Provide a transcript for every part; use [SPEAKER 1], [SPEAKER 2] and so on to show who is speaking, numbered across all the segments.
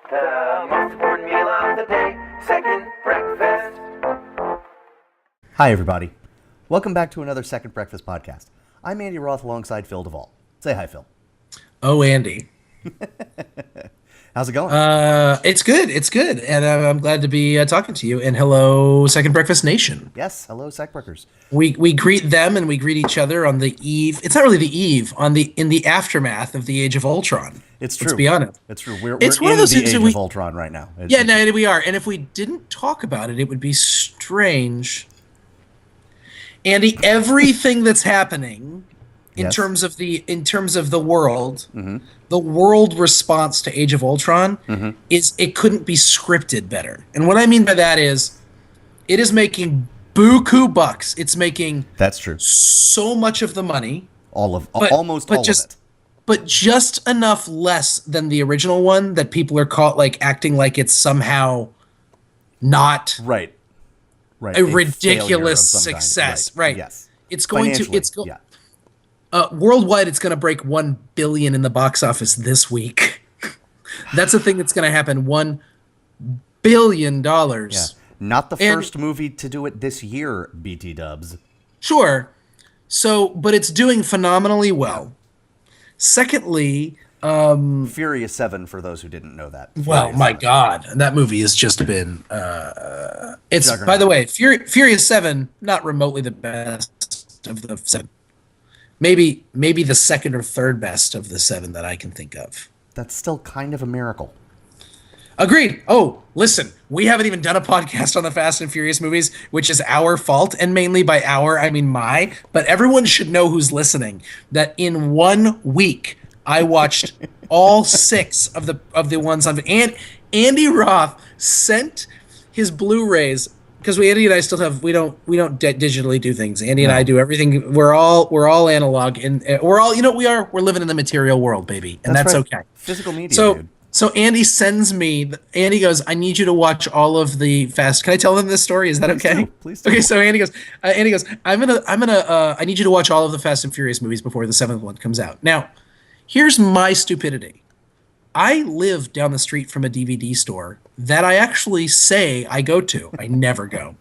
[SPEAKER 1] The most important meal of the day, second breakfast.
[SPEAKER 2] Hi, everybody. Welcome back to another Second Breakfast podcast. I'm Andy Roth alongside Phil Duvall. Say hi, Phil.
[SPEAKER 3] Oh, Andy.
[SPEAKER 2] How's it going?
[SPEAKER 3] It's good. It's good. And I'm glad to be talking to you. And hello, Second Breakfast Nation.
[SPEAKER 2] Yes, hello, Secbreakers.
[SPEAKER 3] We greet them and we greet each other on the eve. It's not really the eve, in the aftermath of the Age of Ultron.
[SPEAKER 2] It's true.
[SPEAKER 3] Let's be honest.
[SPEAKER 2] It's true. We're
[SPEAKER 3] It's
[SPEAKER 2] in
[SPEAKER 3] one of those
[SPEAKER 2] the
[SPEAKER 3] things
[SPEAKER 2] Age
[SPEAKER 3] that
[SPEAKER 2] of Ultron right now.
[SPEAKER 3] Yeah, no, we are. And if we didn't talk about it, it would be strange. Andy, everything that's happening in
[SPEAKER 2] Yes.
[SPEAKER 3] terms of the world, the world response to Age of Ultron is it couldn't be scripted better. And what I mean by that is it is making buku bucks. It's making
[SPEAKER 2] That's true.
[SPEAKER 3] so much of the money.
[SPEAKER 2] Almost all of it.
[SPEAKER 3] But just enough less than the original one that people are caught acting like it's somehow not
[SPEAKER 2] Right.
[SPEAKER 3] a ridiculous success. Right.
[SPEAKER 2] Yes.
[SPEAKER 3] It's going
[SPEAKER 2] Financially,
[SPEAKER 3] to
[SPEAKER 2] yeah.
[SPEAKER 3] Worldwide, it's going to break $1 billion in the box office this week. That's the thing that's going to happen. $1 billion.
[SPEAKER 2] Yeah. Not the first movie to do it this year, BT dubs.
[SPEAKER 3] Sure. So, but it's doing phenomenally well. Secondly,
[SPEAKER 2] Furious 7, for those who didn't know that.
[SPEAKER 3] well,
[SPEAKER 2] Furious
[SPEAKER 3] my
[SPEAKER 2] 7.
[SPEAKER 3] God, that movie has just been. It's
[SPEAKER 2] Juggernaut.
[SPEAKER 3] By the way, Furious 7, not remotely the best of the 7. Maybe the second or third best of the 7 that I can think of.
[SPEAKER 2] That's still kind of a miracle.
[SPEAKER 3] Agreed. Oh, listen, we haven't even done a podcast on the Fast and Furious movies, which is our fault, and mainly by our, I mean my. But everyone should know who's listening that in 1 week I watched all 6 of the ones on. And Andy Roth sent his Blu-rays because Andy and I still have we don't digitally do things. Andy and I do everything. We're all analog, and we're all we're living in the material world, baby, and that's
[SPEAKER 2] right.
[SPEAKER 3] okay.
[SPEAKER 2] Physical media, dude.
[SPEAKER 3] So Andy sends me. Andy goes, "I need you to watch all of the Fast." Can I tell them this story? Is that okay?
[SPEAKER 2] Please do.
[SPEAKER 3] Okay, so Andy goes. I'm gonna. I need you to watch all of the Fast and Furious movies before the 7th one comes out. Now, here's my stupidity. I live down the street from a DVD store that I actually say I go to. I never go.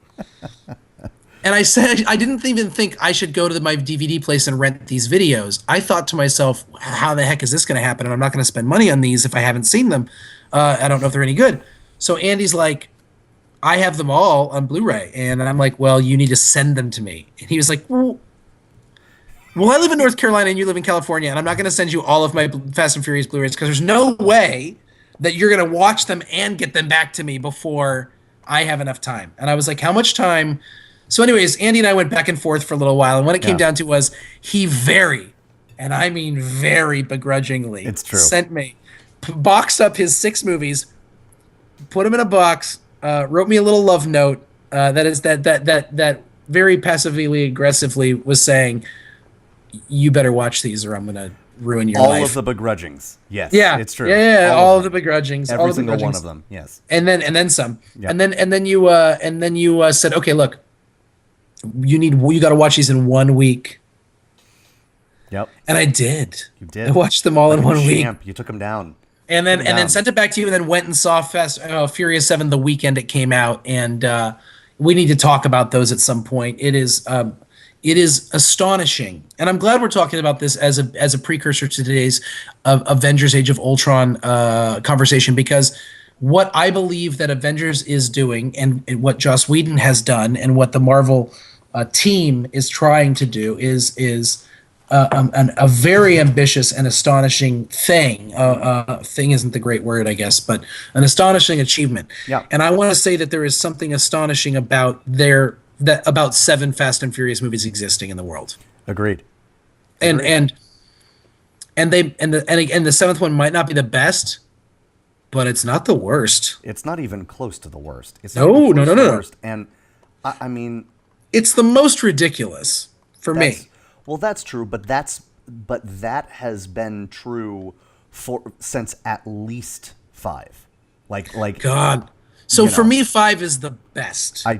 [SPEAKER 3] And I said I didn't even think I should go to my DVD place and rent these videos. I thought to myself, how the heck is this going to happen? And I'm not going to spend money on these if I haven't seen them. I don't know if they're any good. So Andy's like, I have them all on Blu-ray. And I'm like, well, you need to send them to me. And he was like, well, I live in North Carolina and you live in California, and I'm not going to send you all of my Fast and Furious Blu-rays because there's no way that you're going to watch them and get them back to me before I have enough time. And I was like, how much time? So anyways, Andy and I went back and forth for a little while, and what it came down to was he very, and I mean very begrudgingly,
[SPEAKER 2] It's true.
[SPEAKER 3] sent me, boxed up his 6 movies, put them in a box, wrote me a little love note that very passively aggressively was saying, you better watch these or I'm going to ruin your life.
[SPEAKER 2] All of the begrudgings. Yes.
[SPEAKER 3] Yeah,
[SPEAKER 2] It's true.
[SPEAKER 3] Yeah, all of the begrudgings.
[SPEAKER 2] Every single one of them. Yes.
[SPEAKER 3] And then some.
[SPEAKER 2] Yeah.
[SPEAKER 3] And then you said, okay, look, you got to watch these in 1 week.
[SPEAKER 2] Yep.
[SPEAKER 3] And I did.
[SPEAKER 2] You did.
[SPEAKER 3] I watched them all in 1 week.
[SPEAKER 2] You took them down.
[SPEAKER 3] And then sent it back to you, and then went and saw Furious 7 the weekend it came out, and we need to talk about those at some point. It is astonishing, and I'm glad we're talking about this as a precursor to today's Avengers: Age of Ultron conversation, because what I believe that Avengers is doing, and what Joss Whedon has done, and what the Marvel team is trying to do is a very ambitious and astonishing thing. Thing isn't the great word, I guess, but an astonishing achievement.
[SPEAKER 2] Yeah.
[SPEAKER 3] And I want to say that there is something astonishing about about 7 Fast and Furious movies existing in the world.
[SPEAKER 2] Agreed.
[SPEAKER 3] And the 7th one might not be the best, but it's not the worst.
[SPEAKER 2] It's not even close to the worst. It's
[SPEAKER 3] No.
[SPEAKER 2] worst. And I mean,
[SPEAKER 3] it's the most ridiculous for me.
[SPEAKER 2] Well, that's true, but that has been true since at least 5. Like
[SPEAKER 3] God. So for me, 5 is the best.
[SPEAKER 2] I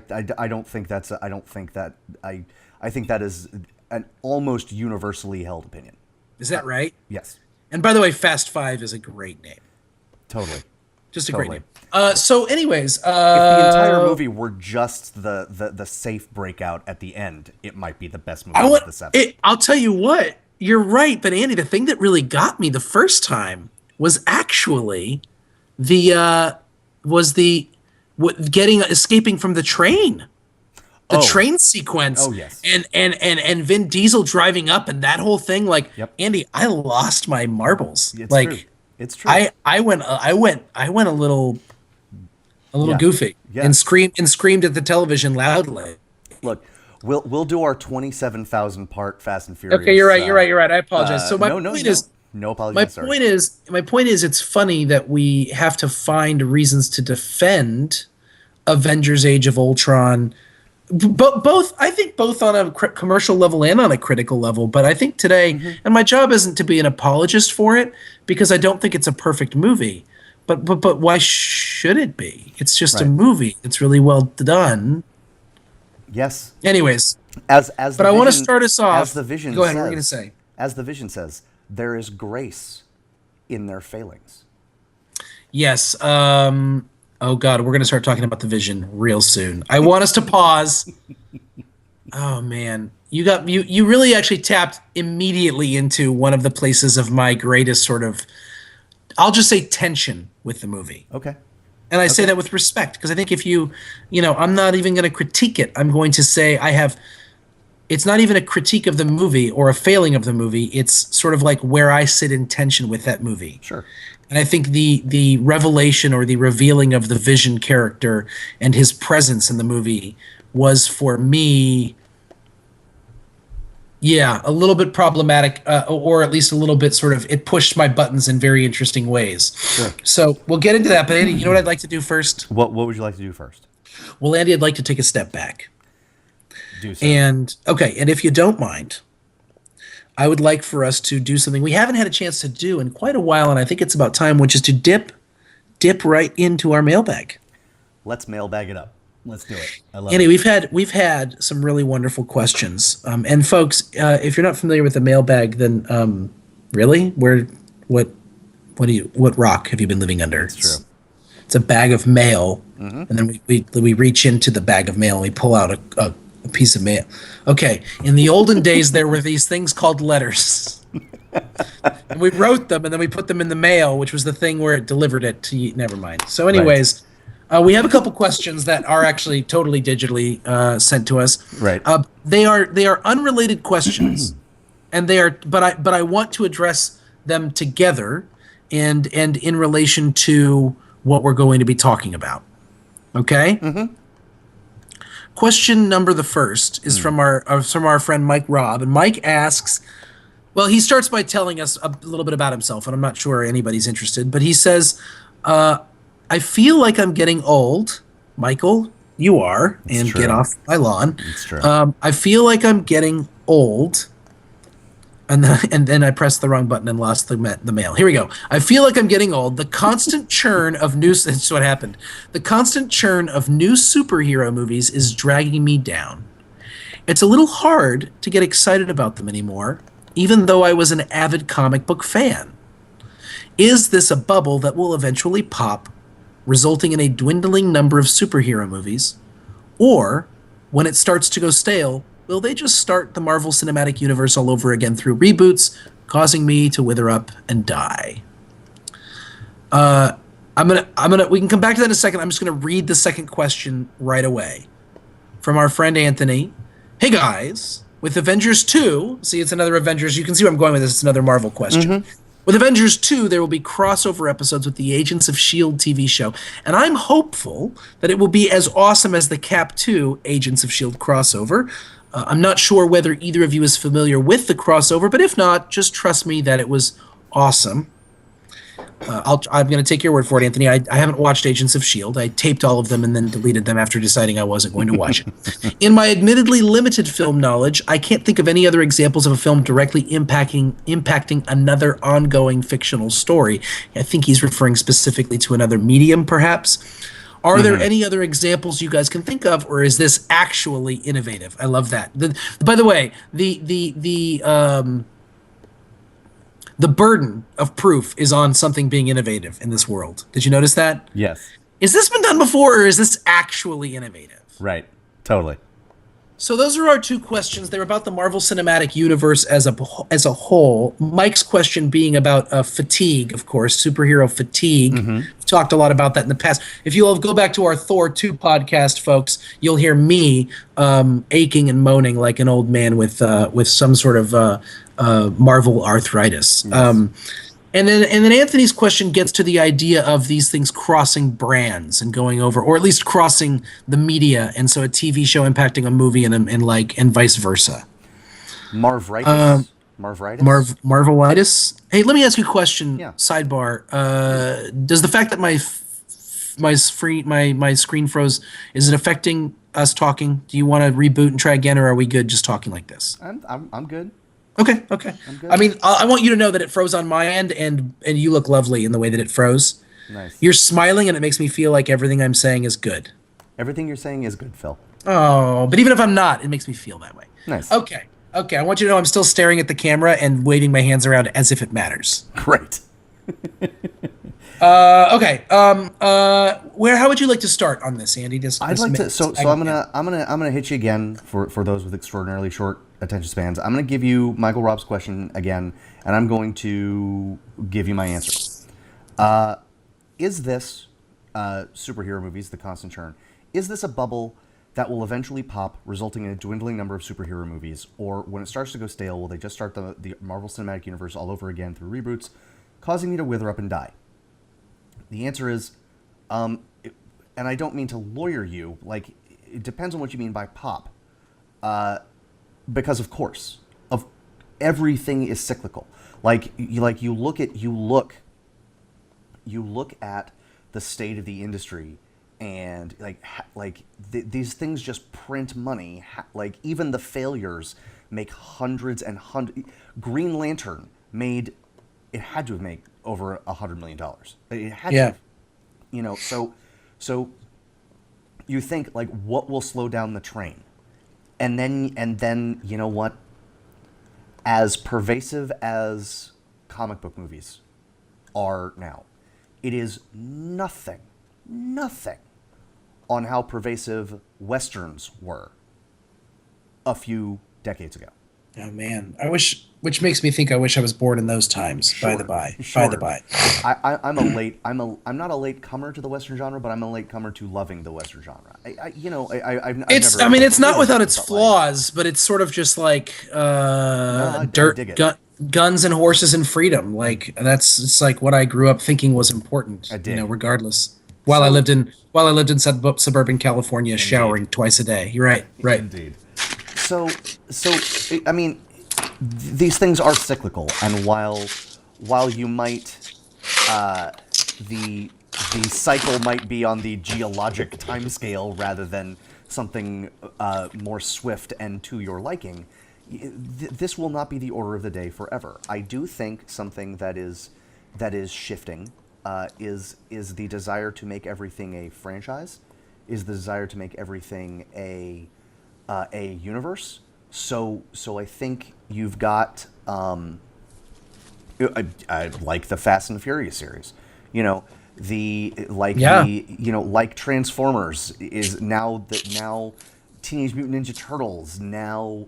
[SPEAKER 2] don't think that's I think that is an almost universally held opinion.
[SPEAKER 3] Is that right?
[SPEAKER 2] Yes.
[SPEAKER 3] And by the way, Fast 5 is a great name.
[SPEAKER 2] Totally.
[SPEAKER 3] Just a great
[SPEAKER 2] Totally.
[SPEAKER 3] name. So, anyways,
[SPEAKER 2] If the entire movie were just the safe breakout at the end, it might be the best movie of the seven.
[SPEAKER 3] I'll tell you what, you're right, but Andy, the thing that really got me the first time was actually the escaping from the train. The train sequence.
[SPEAKER 2] Oh, yes.
[SPEAKER 3] And Vin Diesel driving up and that whole thing. Like,
[SPEAKER 2] Yep.
[SPEAKER 3] Andy, I lost my marbles.
[SPEAKER 2] It's
[SPEAKER 3] like
[SPEAKER 2] true. It's true.
[SPEAKER 3] I went a little goofy
[SPEAKER 2] Yeah.
[SPEAKER 3] and screamed at the television loudly.
[SPEAKER 2] Look, we'll do our 27,000 part Fast and Furious.
[SPEAKER 3] Okay, you're right. I apologize. So my point is,
[SPEAKER 2] no apologies.
[SPEAKER 3] my point is, it's funny that we have to find reasons to defend Avengers: Age of Ultron. Both, I think, both on a commercial level and on a critical level. But I think today, and my job isn't to be an apologist for it, because I don't think it's a perfect movie. But why should it be? It's just a movie. It's really well done.
[SPEAKER 2] Yes.
[SPEAKER 3] Anyways,
[SPEAKER 2] But
[SPEAKER 3] I want to start us off.
[SPEAKER 2] As the Vision
[SPEAKER 3] Go ahead.
[SPEAKER 2] says,
[SPEAKER 3] What are you going to say?
[SPEAKER 2] As the Vision says, there is grace in their failings.
[SPEAKER 3] Yes. Oh God, we're going to start talking about the Vision real soon. I want us to pause. Oh man, you really actually tapped immediately into one of the places of my greatest sort of, I'll just say, tension with the movie.
[SPEAKER 2] Okay.
[SPEAKER 3] And I say that with respect, because I think if I'm not even going to critique it. I'm going to say it's not even a critique of the movie or a failing of the movie. It's sort of like where I sit in tension with that movie.
[SPEAKER 2] Sure.
[SPEAKER 3] And I think the revelation or the revealing of the Vision character and his presence in the movie was, for me, a little bit problematic, or at least a little bit sort of, it pushed my buttons in very interesting ways.
[SPEAKER 2] Sure.
[SPEAKER 3] So we'll get into that. But Andy, you know what I'd like to do first?
[SPEAKER 2] What would you like to do first?
[SPEAKER 3] Well, Andy, I'd like to take a step back.
[SPEAKER 2] Do so.
[SPEAKER 3] And if you don't mind, I would like for us to do something we haven't had a chance to do in quite a while, and I think it's about time, which is to dip right into our mailbag.
[SPEAKER 2] Let's mailbag it up. Let's do it. I love
[SPEAKER 3] Andy,
[SPEAKER 2] it.
[SPEAKER 3] we've had some really wonderful questions. And folks, if you're not familiar with the mailbag, then really, what rock have you been living under?
[SPEAKER 2] It's true.
[SPEAKER 3] It's a bag of mail, and then we reach into the bag of mail and we pull out a piece of mail. Okay, in the olden days, there were these things called letters. And we wrote them, and then we put them in the mail, which was the thing where it delivered it to you. Never mind. So anyways, we have a couple questions that are actually totally digitally sent to us.
[SPEAKER 2] Right.
[SPEAKER 3] They are unrelated questions, and but I want to address them together and in relation to what we're going to be talking about. Okay? Mm-hmm. Question number the first is from our friend Mike Robb, and Mike asks, well, he starts by telling us a little bit about himself, and I'm not sure anybody's interested, but he says, I feel like I'm getting old. Michael, you are, and
[SPEAKER 2] true.
[SPEAKER 3] get off my lawn.
[SPEAKER 2] It's true.
[SPEAKER 3] I feel like I'm getting old. And then I pressed the wrong button and lost the mail. Here we go. I feel like I'm getting old. The constant churn of new... That's what happened. The constant churn of new superhero movies is dragging me down. It's a little hard to get excited about them anymore, even though I was an avid comic book fan. Is this a bubble that will eventually pop, resulting in a dwindling number of superhero movies? Or, when it starts to go stale, will they just start the Marvel Cinematic Universe all over again through reboots, causing me to wither up and die? We can come back to that in a second. I'm just gonna read the second question right away. From our friend Anthony. Hey guys, with Avengers 2, see, it's another Avengers, you can see where I'm going with this, it's another Marvel question. With Avengers 2, there will be crossover episodes with the Agents of S.H.I.E.L.D. TV show, and I'm hopeful that it will be as awesome as the Cap 2 Agents of S.H.I.E.L.D. crossover. I'm not sure whether either of you is familiar with the crossover, but if not, just trust me that it was awesome. I'm going to take your word for it, Anthony. I haven't watched Agents of S.H.I.E.L.D. I taped all of them and then deleted them after deciding I wasn't going to watch it. In my admittedly limited film knowledge, I can't think of any other examples of a film directly impacting another ongoing fictional story. I think he's referring specifically to another medium, perhaps. Are there any other examples you guys can think of, or is this actually innovative? I love that. By the way, the the burden of proof is on something being innovative in this world. Did you notice that?
[SPEAKER 2] Yes.
[SPEAKER 3] Is this been done before, or is this actually innovative?
[SPEAKER 2] Right. Totally.
[SPEAKER 3] So those are our two questions. They're about the Marvel Cinematic Universe as a whole. Mike's question being about fatigue, of course, superhero fatigue. We've talked a lot about that in the past. If you'll go back to our Thor 2 podcast, folks, you'll hear me aching and moaning like an old man with some sort of Marvel arthritis.
[SPEAKER 2] Yes.
[SPEAKER 3] And then Anthony's question gets to the idea of these things crossing brands and going over, or at least crossing the media, and so a TV show impacting a movie and vice versa.
[SPEAKER 2] Marvritis.
[SPEAKER 3] Marvelitis. Hey, let me ask you a question.
[SPEAKER 2] Yeah.
[SPEAKER 3] Sidebar. Does the fact that my screen froze, is it affecting us talking? Do you want to reboot and try again, or are we good just talking like this?
[SPEAKER 2] I'm good.
[SPEAKER 3] Okay.
[SPEAKER 2] good.
[SPEAKER 3] I mean, I want you to know that it froze on my end, and you look lovely in the way that it froze.
[SPEAKER 2] Nice.
[SPEAKER 3] You're smiling, and it makes me feel like everything I'm saying is good.
[SPEAKER 2] Everything you're saying is good, Phil.
[SPEAKER 3] Oh, but even if I'm not, it makes me feel that way.
[SPEAKER 2] Nice.
[SPEAKER 3] Okay. I want you to know I'm still staring at the camera and waving my hands around as if it matters.
[SPEAKER 2] Great.
[SPEAKER 3] Okay. How would you like to start on this, Andy?
[SPEAKER 2] I'd like to. So I'm gonna hit you again for those with extraordinarily short attention spans. I'm gonna give you Michael Robb's question again, and I'm going to give you my answer. Is this superhero movies, the constant churn? Is this a bubble that will eventually pop, resulting in a dwindling number of superhero movies, or when it starts to go stale, will they just start the Marvel Cinematic Universe all over again through reboots, causing me to wither up and die? The answer is, and I don't mean to lawyer you, like, it depends on what you mean by pop. Because of course, everything is cyclical. You look at the state of the industry, and these things just print money. Like, even the failures make hundreds and hundreds. Green Lantern had to have made over $100 million. It had to have, so you think, like, what will slow down the train? And then you know what? As pervasive as comic book movies are now, it is nothing on how pervasive Westerns were a few decades ago.
[SPEAKER 3] Oh man, which makes me think I wish I was born in those times.
[SPEAKER 2] Sure,
[SPEAKER 3] by the by.
[SPEAKER 2] I'm not a late comer to the Western genre, but I'm a late comer to loving the Western genre.
[SPEAKER 3] It's not without its flaws, but it's sort of just like guns and horses and freedom. Like it's like what I grew up thinking was important. Regardless. While I lived in suburban California, indeed, showering twice a day. You're right.
[SPEAKER 2] Indeed. So I mean, these things are cyclical, and while you might the cycle might be on the geologic timescale rather than something more swift and to your liking, this will not be the order of the day forever. I do think something that is shifting is the desire to make everything a franchise, is the desire to make everything a universe. So I think you've got I like the Fast and the Furious series. Like Transformers is now Teenage Mutant Ninja Turtles now.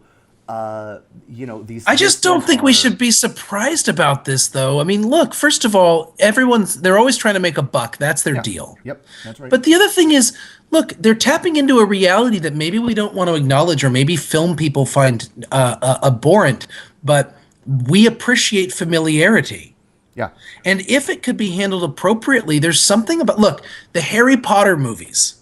[SPEAKER 2] These.
[SPEAKER 3] I just don't think we should be surprised about this, though. I mean, look, first of all, they're always trying to make a buck. That's their deal.
[SPEAKER 2] Yep, that's right.
[SPEAKER 3] But the other thing is, look, they're tapping into a reality that maybe we don't want to acknowledge, or maybe film people find abhorrent, but we appreciate familiarity.
[SPEAKER 2] Yeah.
[SPEAKER 3] And if it could be handled appropriately, there's something about, look, the Harry Potter movies.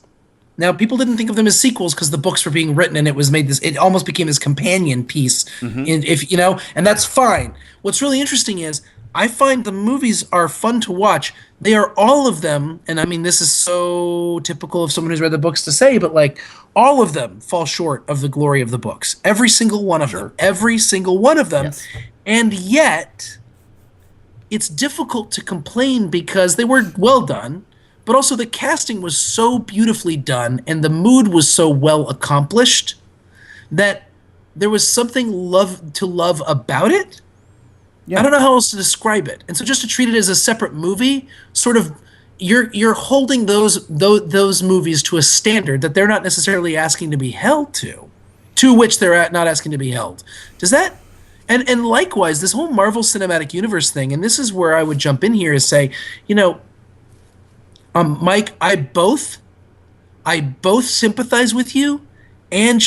[SPEAKER 3] Now, people didn't think of them as sequels because the books were being written, and it almost became this companion piece. And that's fine. What's really interesting is I find the movies are fun to watch. They are, all of them, and I mean, this is so typical of someone who's read the books to say, but like, all of them fall short of the glory of the books. Every single one of them. Every single one of them.
[SPEAKER 2] Yes.
[SPEAKER 3] And yet, it's difficult to complain because they were well done. But also the casting was so beautifully done and the mood was so well accomplished that there was something to love about it.
[SPEAKER 2] Yeah.
[SPEAKER 3] I don't know how else to describe it. And so just to treat it as a separate movie, sort of, you're holding those movies to a standard that they're not necessarily asking to be held to which they're not asking to be held. Does that? And likewise, this whole Marvel Cinematic Universe thing, and this is where I would jump in here is say, Mike, I both sympathize with you, and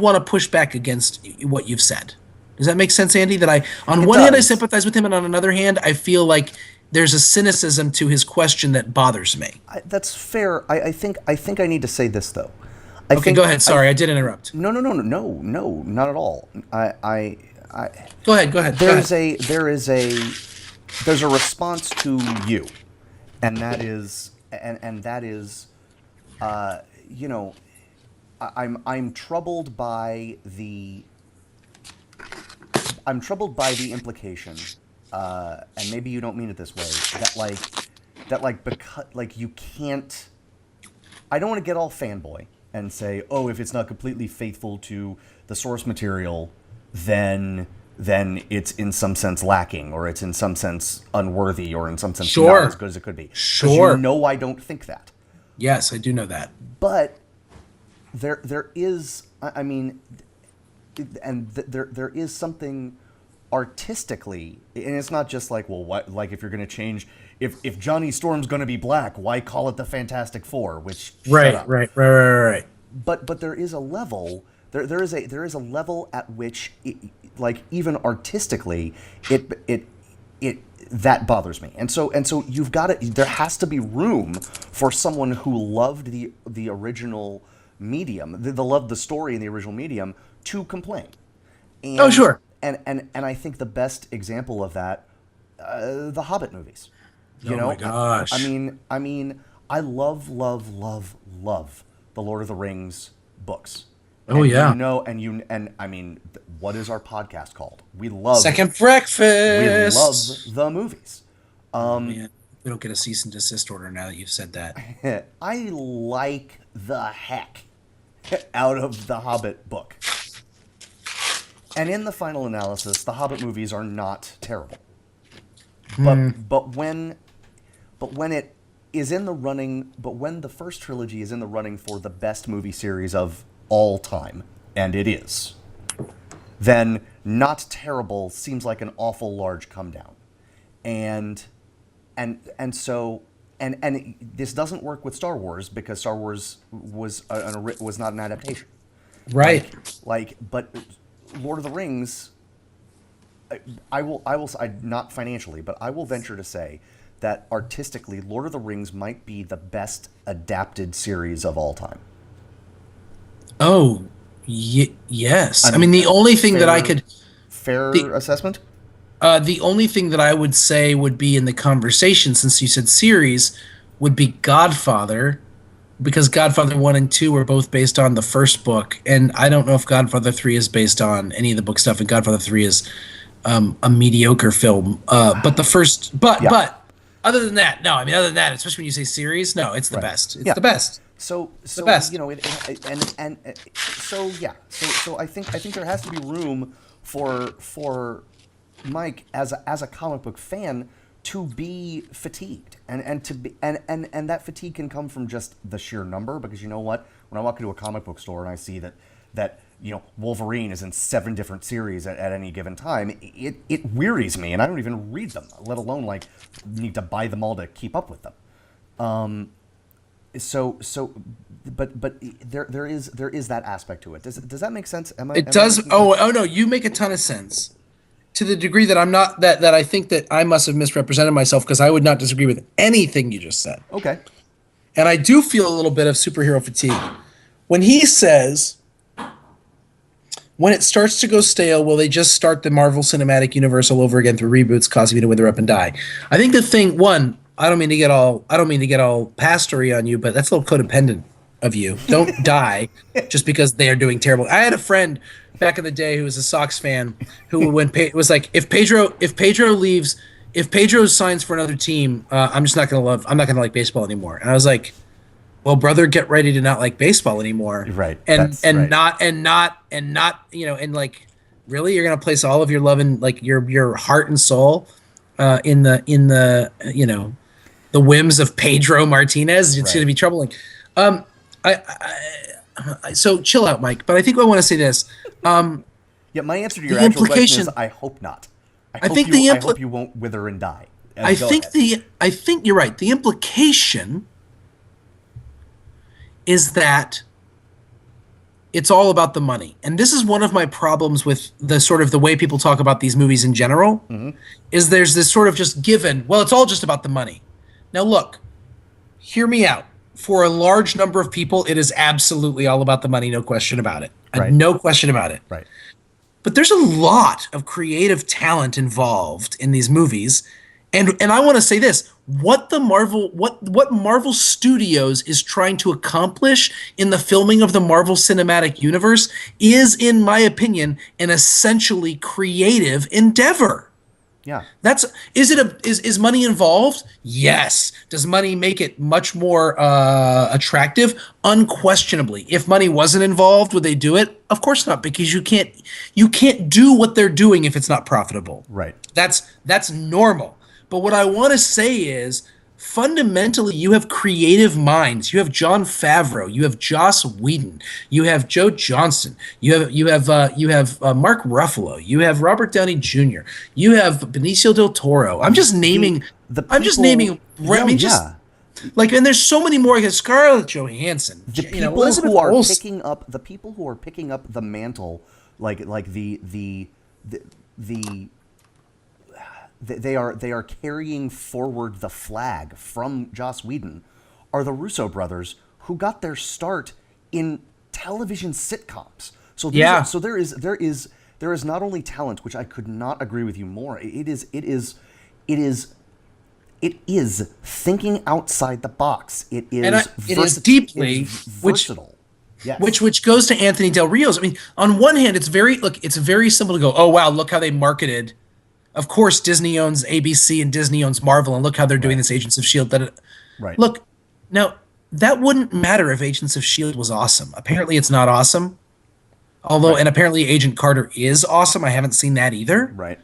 [SPEAKER 3] want to push back against what you've said. Does that make sense, Andy? That on one hand I sympathize with him, and on another hand I feel like there's a cynicism to his question that bothers me.
[SPEAKER 2] That's fair. I think I need to say this though.
[SPEAKER 3] Okay, go ahead. Sorry, I did interrupt.
[SPEAKER 2] No, not at all.
[SPEAKER 3] Go ahead.
[SPEAKER 2] There's a response to you, and that is I'm troubled by the implication, and maybe you don't mean it this way, because you can't. I don't want to get all fanboy and say, oh, if it's not completely faithful to the source material, then it's in some sense lacking, or it's in some sense unworthy, or in some sense not as good as it could be.
[SPEAKER 3] Sure.
[SPEAKER 2] I don't think that.
[SPEAKER 3] Yes, I do know that.
[SPEAKER 2] But there is, there is something artistically, and it's not just like, well, what, like if you're going to change, if Johnny Storm's going to be black, why call it the Fantastic Four? Which
[SPEAKER 3] right.
[SPEAKER 2] But there is a level. There is a level at which, like even artistically, it that bothers me. And so you've got to. There has to be room for someone who loved the original medium, the loved the story in the original medium, to complain. And,
[SPEAKER 3] oh, sure.
[SPEAKER 2] And I think the best example of that, the Hobbit movies.
[SPEAKER 3] My gosh.
[SPEAKER 2] I mean, I love the Lord of the Rings books.
[SPEAKER 3] Oh,
[SPEAKER 2] and
[SPEAKER 3] yeah.
[SPEAKER 2] What is our podcast called? We love
[SPEAKER 3] Second Breakfast.
[SPEAKER 2] We love the movies.
[SPEAKER 3] Man, we don't get a cease and desist order now that you've said that.
[SPEAKER 2] I like the heck out of the Hobbit book. And in the final analysis, the Hobbit movies are not terrible. But when it is in the running, but when the first trilogy is in the running for the best movie series of all time, and it is, then not terrible seems like an awful large come down. And so this doesn't work with Star Wars because Star Wars was not an adaptation.
[SPEAKER 3] Right.
[SPEAKER 2] But Lord of the Rings, I will not financially, but I will venture to say that artistically, Lord of the Rings might be the best adapted series of all time.
[SPEAKER 3] Oh, yes. I mean, the only thing that I could...
[SPEAKER 2] Fair assessment?
[SPEAKER 3] The only thing that I would say would be in the conversation, since you said series, would be Godfather, because Godfather 1 and 2 were both based on the first book, and I don't know if Godfather 3 is based on any of the book stuff, and Godfather 3 is a mediocre film. But the first... But other than that, no. I mean, other than that, especially when you say series, no, it's the best. It's the best.
[SPEAKER 2] So
[SPEAKER 3] the best.
[SPEAKER 2] So I think there has to be room for Mike as a comic book fan to be fatigued, and that fatigue can come from just the sheer number, because you know what, when I walk into a comic book store and I see that Wolverine is in 7 different series at any given time, it wearies me, and I don't even read them, let alone need to buy them all to keep up with them. But there is that aspect to it. Does that make sense?
[SPEAKER 3] It does. Oh no, you make a ton of sense. To the degree that I'm not that I think that I must have misrepresented myself, because I would not disagree with anything you just said.
[SPEAKER 2] Okay.
[SPEAKER 3] And I do feel a little bit of superhero fatigue when he says, when it starts to go stale, will they just start the Marvel Cinematic Universe all over again through reboots, causing me to wither up and die? I think the thing, one, I don't mean to get all pastory on you, but that's a little codependent of you. Don't die just because they are doing terrible. I had a friend back in the day who was a Sox fan who was like, if Pedro signs for another team, I'm not gonna like baseball anymore. And I was like, well, brother, get ready to not like baseball anymore.
[SPEAKER 2] Right.
[SPEAKER 3] And
[SPEAKER 2] right.
[SPEAKER 3] not Really, you're gonna place all of your love and like your heart and soul in the the whims of Pedro Martinez? It's
[SPEAKER 2] Right.
[SPEAKER 3] gonna be troubling. Um, so chill out, Mike. But I think I want to say this.
[SPEAKER 2] Yeah, my answer to your
[SPEAKER 3] The
[SPEAKER 2] actual question is
[SPEAKER 3] implication.
[SPEAKER 2] I hope not.
[SPEAKER 3] I think the
[SPEAKER 2] I hope you won't wither and die. Go ahead.
[SPEAKER 3] I think you're right. The implication is that it's all about the money. And this is one of my problems with the sort of the way people talk about these movies in general is there's this sort of just given, well, it's all just about the money. Now look, hear me out. For a large number of people, it is absolutely all about the money, no question about it.
[SPEAKER 2] Right.
[SPEAKER 3] No question about it.
[SPEAKER 2] Right.
[SPEAKER 3] But there's a lot of creative talent involved in these movies. And I want to say this, what Marvel Studios is trying to accomplish in the filming of the Marvel Cinematic Universe is, in my opinion, an essentially creative endeavor.
[SPEAKER 2] Yeah.
[SPEAKER 3] Is money involved? Yes. Does money make it much more attractive? Unquestionably. If money wasn't involved, would they do it? Of course not, because you can't do what they're doing if it's not profitable.
[SPEAKER 2] Right.
[SPEAKER 3] That's normal. But what I want to say is, fundamentally, you have creative minds. You have Jon Favreau. You have Joss Whedon. You have Joe Johnston. You have Mark Ruffalo. You have Robert Downey Jr. You have Benicio del Toro. I'm just naming. I'm just naming. I mean, just like, and there's so many more. Scarlett Johansson.
[SPEAKER 2] The people
[SPEAKER 3] Elizabeth
[SPEAKER 2] who are
[SPEAKER 3] Olsen.
[SPEAKER 2] picking up the people who are picking up the mantle, like the they are carrying forward the flag from Joss Whedon, are the Russo brothers, who got their start in television sitcoms. So so there is not only talent, which I could not agree with you more. It is thinking outside the box. It is
[SPEAKER 3] deeply
[SPEAKER 2] versatile. Yes.
[SPEAKER 3] Which goes to Anthony Del Rio's. I mean, on one hand, it's very simple to go, oh wow, look how they marketed. Of course, Disney owns ABC and Disney owns Marvel, and look how they're doing this Agents of S.H.I.E.L.D.
[SPEAKER 2] Right.
[SPEAKER 3] Look, now, that wouldn't matter if Agents of S.H.I.E.L.D. was awesome. Apparently, it's not awesome. Although, and apparently Agent Carter is awesome. I haven't seen that either.
[SPEAKER 2] Right.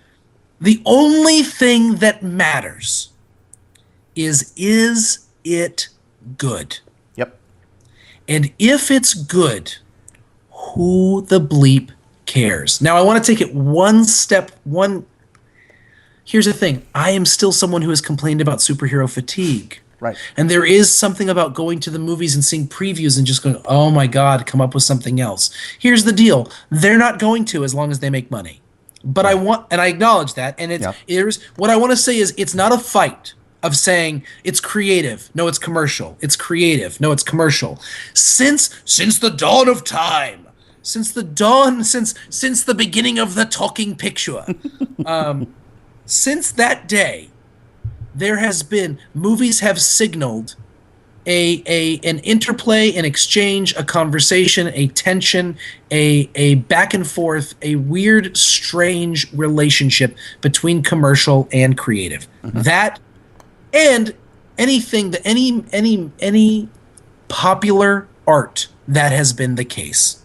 [SPEAKER 3] The only thing that matters is it good?
[SPEAKER 2] Yep.
[SPEAKER 3] And if it's good, who the bleep cares? Now, I want to take it one. Here's the thing. I am still someone who has complained about superhero fatigue.
[SPEAKER 2] Right.
[SPEAKER 3] And there is something about going to the movies and seeing previews and just going, oh my God, come up with something else. Here's the deal. They're not going to, as long as they make money. But I acknowledge that. And what I want to say is, it's not a fight of saying it's creative. No, it's commercial. It's creative. No, it's commercial. Since the dawn of time, since the beginning of the talking picture, since that day, movies have signaled an interplay, an exchange, a conversation, a tension, a back and forth, a weird, strange relationship between commercial and creative. That and anything that any popular art, that has been the case.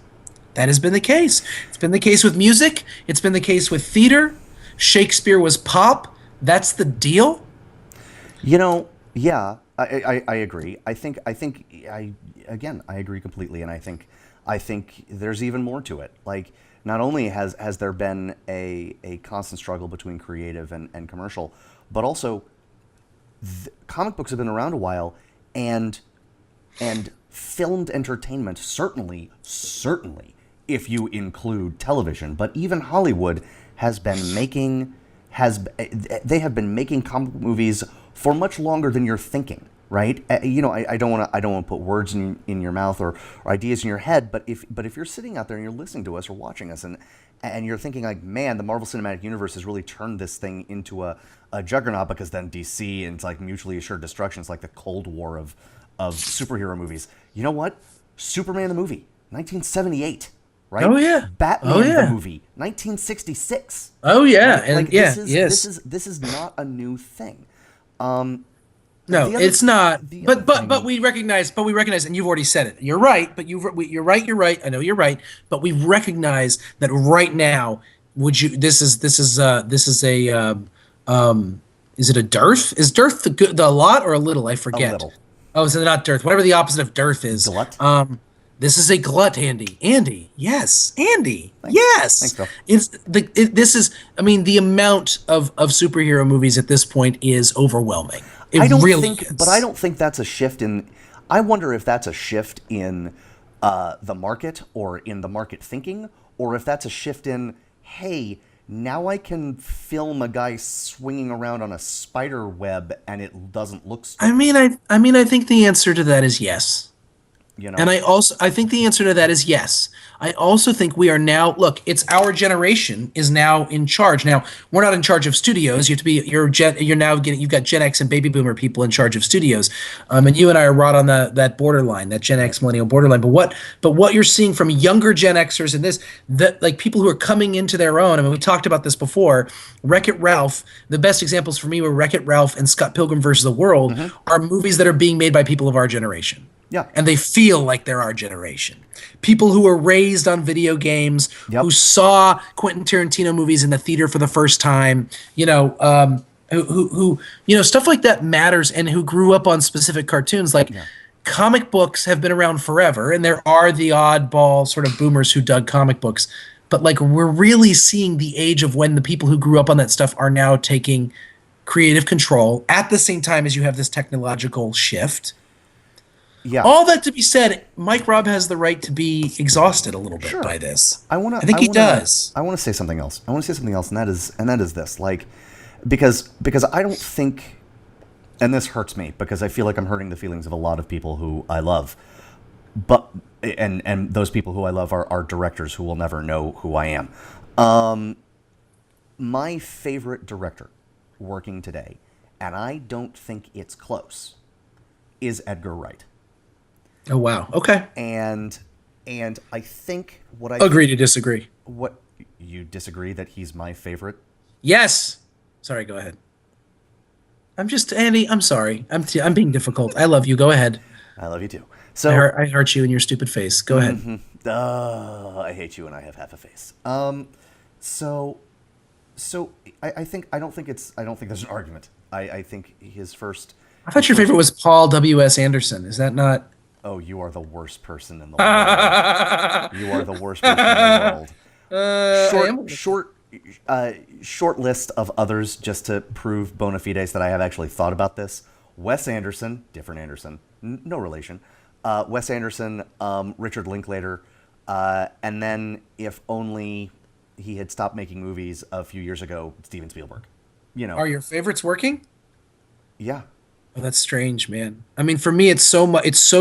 [SPEAKER 3] That has been the case. It's been the case with music. It's been the case with theater. Shakespeare was pop. That's the deal.
[SPEAKER 2] Yeah, I agree. I agree completely, and I think there's even more to it. Like, not only has there been a constant struggle between creative and commercial, but also comic books have been around a while, and filmed entertainment, certainly, if you include television, but even Hollywood they have been making comic book movies for much longer than you're thinking, right? I don't want to put words in your mouth or ideas in your head, but if you're sitting out there and you're listening to us or watching us and you're thinking like, man, the Marvel Cinematic Universe has really turned this thing into a juggernaut, because then DC and it's like mutually assured destruction. It's like the Cold War of superhero movies. You know what? Superman the movie, 1978. Right?
[SPEAKER 3] Oh yeah.
[SPEAKER 2] Batman the movie, 1966.
[SPEAKER 3] Oh yeah,
[SPEAKER 2] right?
[SPEAKER 3] and
[SPEAKER 2] like,
[SPEAKER 3] yeah,
[SPEAKER 2] this is not a new thing.
[SPEAKER 3] No, it's not. But we recognize, and you've already said it. You're right, but you're right. I know you're right, but we recognize that right now would you? This is a. Is it a dearth? Is dearth the lot or a little? I forget.
[SPEAKER 2] little.
[SPEAKER 3] Oh, is it not dearth? Whatever the opposite of dearth is.
[SPEAKER 2] Glut?
[SPEAKER 3] This is a glut, Andy. Andy, yes, Andy,
[SPEAKER 2] Thanks.
[SPEAKER 3] yes.
[SPEAKER 2] Thanks, Phil.
[SPEAKER 3] This is. I mean, the amount of superhero movies at this point is overwhelming. It
[SPEAKER 2] I don't
[SPEAKER 3] really
[SPEAKER 2] think,
[SPEAKER 3] is.
[SPEAKER 2] but I don't think that's a shift in. I wonder if that's a shift in the market or in the market thinking, or if that's a shift in, hey, now I can film a guy swinging around on a spider web and it doesn't look stupid.
[SPEAKER 3] I mean, I think the answer to that is yes.
[SPEAKER 2] You know?
[SPEAKER 3] And I think the answer to that is yes. I also think we are now, look, it's our generation is now in charge. Now, we're not in charge of studios. You have to be, you're now getting, you've got Gen X and baby boomer people in charge of studios. And you and I are right on that borderline, that Gen X millennial borderline. But what you're seeing from younger Gen Xers in this, that like people who are coming into their own, I mean, we talked about this before, Wreck-It Ralph, the best examples for me were Wreck-It Ralph and Scott Pilgrim versus the World are movies that are being made by people of our generation.
[SPEAKER 2] Yeah.
[SPEAKER 3] And they feel like they're our generation. People who were raised on video games, who saw Quentin Tarantino movies in the theater for the first time, who stuff like that matters, and who grew up on specific cartoons. Like comic books have been around forever, and there are the oddball sort of boomers who dug comic books. But like we're really seeing the age of when the people who grew up on that stuff are now taking creative control at the same time as you have this technological shift.
[SPEAKER 2] Yeah.
[SPEAKER 3] All that to be said, Mike Robb has the right to be exhausted a little bit by this. I think he does.
[SPEAKER 2] I want to say something else. And that is this. Like, because I don't think, and this hurts me because I feel like I'm hurting the feelings of a lot of people who I love, but and those people who I love are directors who will never know who I am. My favorite director working today, and I don't think it's close, is Edgar Wright.
[SPEAKER 3] Oh wow. Okay.
[SPEAKER 2] And I think what I
[SPEAKER 3] agree to disagree.
[SPEAKER 2] What you disagree that he's my favorite?
[SPEAKER 3] Yes. Sorry. Go ahead. Andy. I'm sorry. I'm being difficult. I love you. Go ahead.
[SPEAKER 2] I love you too. So
[SPEAKER 3] I hurt you in your stupid face. Go ahead.
[SPEAKER 2] I hate you and I have half a face. So I don't think there's an argument. I think his first.
[SPEAKER 3] I thought your favorite was Paul W.S. Anderson. Is that not?
[SPEAKER 2] Oh, you are the worst person in the world. You are the worst person in the world. Short list of others just to prove bona fides that I have actually thought about this. Wes Anderson, different Anderson, no relation. Wes Anderson, Richard Linklater, and then if only he had stopped making movies a few years ago, Steven Spielberg.
[SPEAKER 3] Are your favorites working?
[SPEAKER 2] Yeah.
[SPEAKER 3] Oh, that's strange, man. I mean, for me, it's so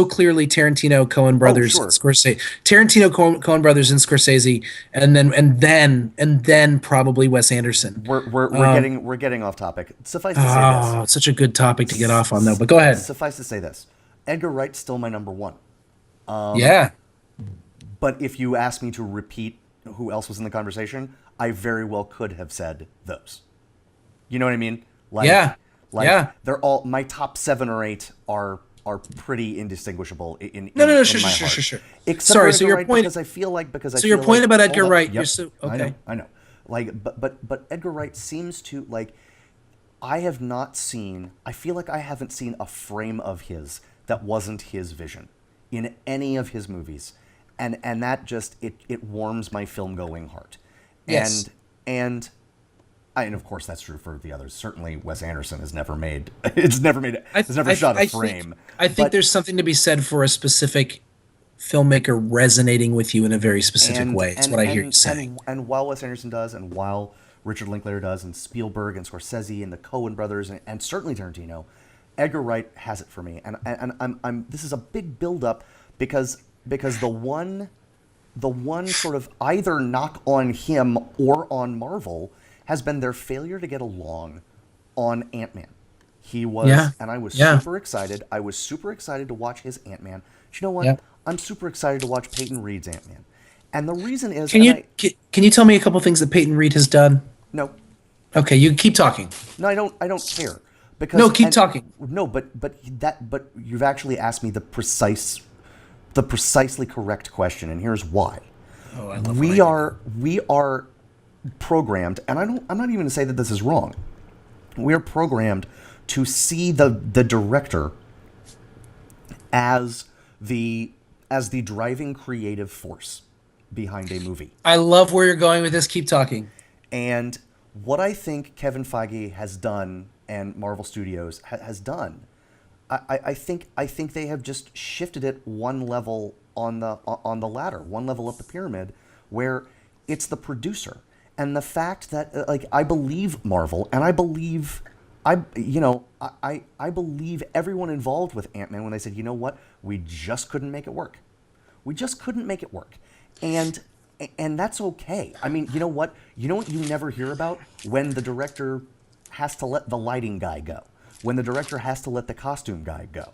[SPEAKER 3] clearly Tarantino, Coen Brothers, Scorsese. Tarantino, Coen Brothers, and Scorsese, and then probably Wes Anderson.
[SPEAKER 2] We're getting off topic. Suffice to say this.
[SPEAKER 3] Oh, it's such a good topic to get off on, though. But go ahead.
[SPEAKER 2] Suffice to say this: Edgar Wright's still my number one.
[SPEAKER 3] Yeah.
[SPEAKER 2] But if you ask me to repeat who else was in the conversation, I very well could have said those. You know what I mean? They're all my top 7 or 8 are pretty indistinguisable in
[SPEAKER 3] No,
[SPEAKER 2] my heart.
[SPEAKER 3] sure.
[SPEAKER 2] Except
[SPEAKER 3] Sorry,
[SPEAKER 2] for
[SPEAKER 3] so
[SPEAKER 2] Edgar
[SPEAKER 3] your
[SPEAKER 2] Wright,
[SPEAKER 3] point.
[SPEAKER 2] because I feel like
[SPEAKER 3] your point about Edgar Wright.
[SPEAKER 2] Yep,
[SPEAKER 3] You're so okay.
[SPEAKER 2] I know. Like, but Edgar Wright seems to like. I feel like I haven't seen a frame of his that wasn't his vision in any of his movies, and that just it warms my film going heart.
[SPEAKER 3] Yes.
[SPEAKER 2] And of course that's true for the others. Certainly, Wes Anderson has never shot a frame.
[SPEAKER 3] I think there's something to be said for a specific filmmaker resonating with you in a very specific way. It's what I hear you saying.
[SPEAKER 2] And while Wes Anderson does, and while Richard Linklater does, and Spielberg and Scorsese and the Coen brothers, and certainly Tarantino, Edgar Wright has it for me. And I'm this is a big buildup because the one sort of either knock on him or on Marvel has been their failure to get along on Ant-Man. And I was super excited. I was super excited to watch his Ant-Man. But you know what?
[SPEAKER 3] Yeah.
[SPEAKER 2] I'm super excited to watch Peyton Reed's Ant-Man. And the reason is...
[SPEAKER 3] Can you tell me a couple things that Peyton Reed has done?
[SPEAKER 2] No.
[SPEAKER 3] Okay, you keep talking.
[SPEAKER 2] No, I don't care. Because
[SPEAKER 3] No, keep talking.
[SPEAKER 2] No, but you've actually asked me the precisely correct question, and here's why.
[SPEAKER 3] Oh, I love
[SPEAKER 2] we are programmed, and I'm not even going to say that this is wrong. We're programmed to see the director as the driving creative force behind a movie.
[SPEAKER 3] I love where you're going with this. Keep talking.
[SPEAKER 2] And what I think Kevin Feige has done and Marvel Studios has done, I think they have just shifted it one level on the ladder, one level up the pyramid, where it's the producer. And the fact that I believe Marvel, and I believe everyone involved with Ant-Man when they said, you know what, we just couldn't make it work. We just couldn't make it work. And that's okay. I mean, you know what you never hear about? When the director has to let the lighting guy go. When the director has to let the costume guy go.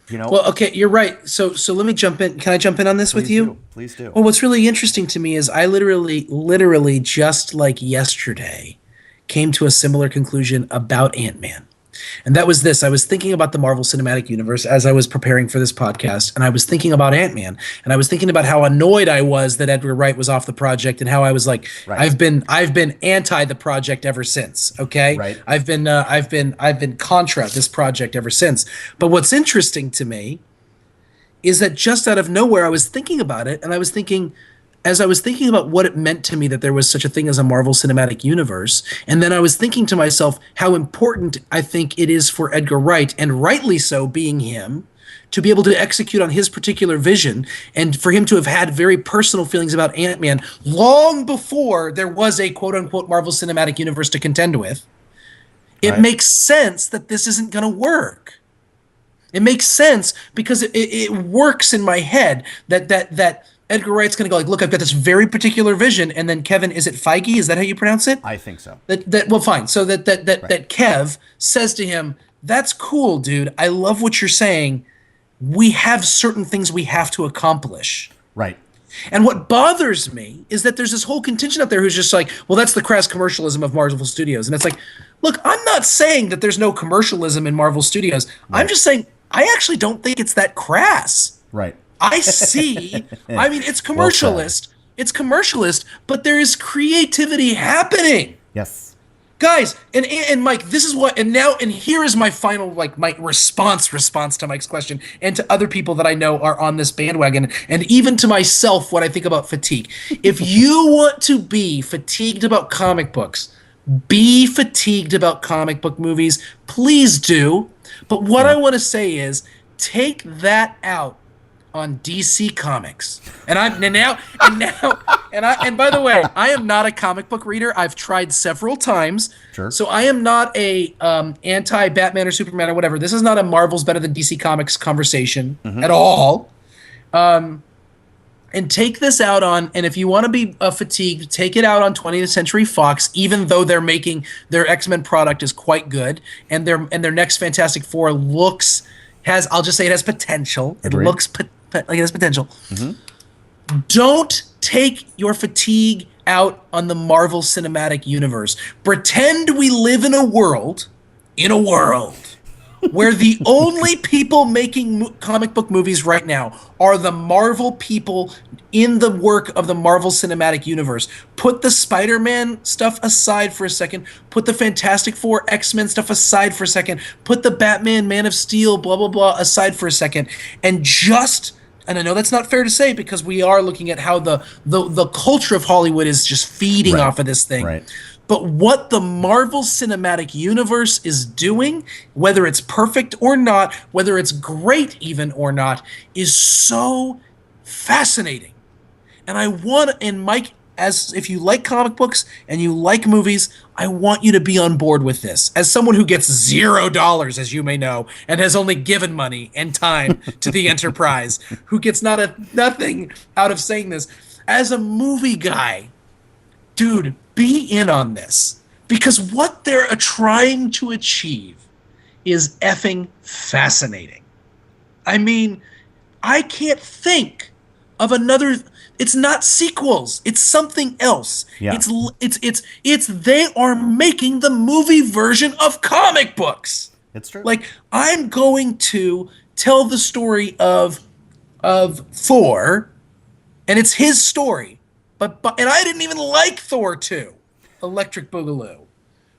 [SPEAKER 2] You know?
[SPEAKER 3] Well, okay, you're right. So let me jump in. Can I jump in on this with you?
[SPEAKER 2] Please do.
[SPEAKER 3] Well, what's really interesting to me is I literally just like yesterday came to a similar conclusion about Ant-Man. And that was this. I was thinking about the Marvel Cinematic Universe as I was preparing for this podcast, and I was thinking about Ant-Man, and I was thinking about how annoyed I was that Edgar Wright was off the project, and how I was like, right. I've been anti the project ever since. Okay,
[SPEAKER 2] right.
[SPEAKER 3] I've been contra this project ever since. But what's interesting to me is that just out of nowhere, I was thinking about it, and I was thinking, as I was thinking about what it meant to me that there was such a thing as a Marvel Cinematic Universe, and then I was thinking to myself how important I think it is for Edgar Wright, and rightly so, being him, to be able to execute on his particular vision, and for him to have had very personal feelings about Ant-Man long before there was a quote-unquote Marvel Cinematic Universe to contend with. It makes sense that this isn't going to work. It makes sense because it works in my head that Edgar Wright's going to go like, look, I've got this very particular vision, and then Kevin, is it Feige? Is that how you pronounce it?
[SPEAKER 2] I think so.
[SPEAKER 3] Well, fine. So that Kev says to him, that's cool, dude. I love what you're saying. We have certain things we have to accomplish.
[SPEAKER 2] Right.
[SPEAKER 3] And what bothers me is that there's this whole contingent out there who's just like, well, that's the crass commercialism of Marvel Studios. And it's like, look, I'm not saying that there's no commercialism in Marvel Studios. Right. I'm just saying I actually don't think it's that crass.
[SPEAKER 2] Right.
[SPEAKER 3] I see. I mean, it's commercialist. It's commercialist, but there is creativity happening.
[SPEAKER 2] Yes.
[SPEAKER 3] Guys, and Mike, this is what, and here is my final, like, my response to Mike's question, and to other people that I know are on this bandwagon, and even to myself when I think about fatigue. If you want to be fatigued about comic books, be fatigued about comic book movies, please do. But what I want to say is, take that out on DC Comics. And by the way, I am not a comic book reader. I've tried several times.
[SPEAKER 2] Sure.
[SPEAKER 3] So I am not a anti-Batman or Superman or whatever. This is not a Marvel's better than DC Comics conversation at all. And take this out on, and if you want to be fatigued, take it out on 20th Century Fox, even though they're making their X-Men product is quite good, and their next Fantastic Four I'll just say it has potential.
[SPEAKER 2] Agreed.
[SPEAKER 3] It looks like it has potential. Don't take your fatigue out on the Marvel Cinematic Universe. Pretend we live in a world where the only people making comic book movies right now are the Marvel people in the work of the Marvel Cinematic Universe. Put the Spider-Man stuff aside for a second. Put the Fantastic Four, X-Men stuff aside for a second. Put the Batman, Man of Steel, blah, blah, blah aside for a second. And I know that's not fair to say because we are looking at how the culture of Hollywood is just feeding off of this thing.
[SPEAKER 2] Right.
[SPEAKER 3] But what the Marvel Cinematic Universe is doing, whether it's perfect or not, whether it's great even or not, is so fascinating. And Mike, as if you like comic books and you like movies, I want you to be on board with this. As someone who gets $0, as you may know, and has only given money and time to the enterprise, who gets nothing out of saying this, as a movie guy, dude, be in on this, because what they're trying to achieve is effing fascinating. I mean, I can't think of another. It's not sequels. It's something else.
[SPEAKER 2] Yeah.
[SPEAKER 3] It's they are making the movie version of comic books.
[SPEAKER 2] It's true.
[SPEAKER 3] Like, I'm going to tell the story of Thor, and it's his story. And I didn't even like Thor 2. Electric Boogaloo.